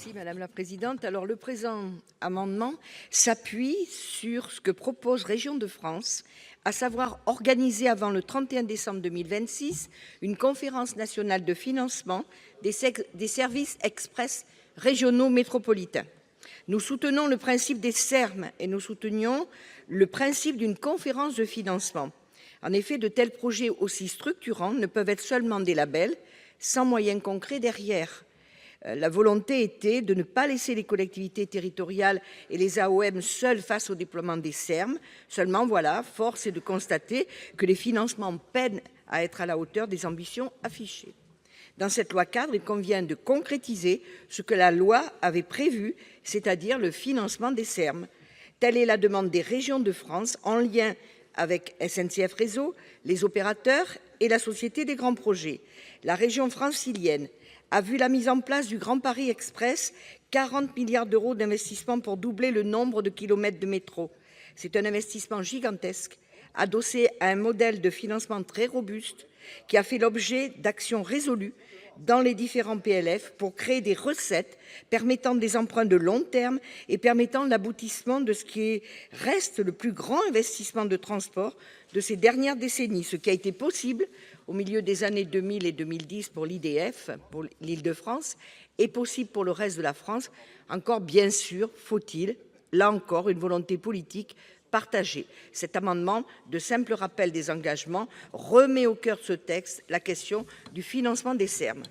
Merci madame la présidente. Alors le présent amendement s'appuie sur ce que propose Régions de France, à savoir organiser avant le 31 décembre 2026 une conférence nationale de financement des services express régionaux métropolitains. Nous soutenons le principe des Serm et nous soutenions le principe d'une conférence de financement. En effet, de tels projets aussi structurants ne peuvent être seulement des labels sans moyens concrets derrière. La volonté était de ne pas laisser les collectivités territoriales et les AOM seuls face au déploiement des Serm. Seulement, voilà, force est de constater que les financements peinent à être à la hauteur des ambitions affichées. Dans cette loi cadre, il convient de concrétiser ce que la loi avait prévu, c'est-à-dire le financement des Serm. Telle est la demande des Régions de France, en lien avec SNCF Réseau, les opérateurs et la Société des grands projets. La région francilienne a vu la mise en place du Grand Paris Express, 40 milliards d'euros d'investissement pour doubler le nombre de kilomètres de métro. C'est un investissement gigantesque, adossé à un modèle de financement très robuste, qui a fait l'objet d'actions résolues dans les différents PLF pour créer des recettes permettant des emprunts de long terme et permettant l'aboutissement de ce qui reste le plus grand investissement de transport de ces dernières décennies. Ce qui a été possible au milieu des années 2000 et 2010 pour l'IDF, pour l'Île-de-France, est possible pour le reste de la France. Encore, bien sûr, faut-il, là encore, une volonté politique partagée. Cet amendement de simple rappel des engagements remet au cœur de ce texte la question du financement des Serm.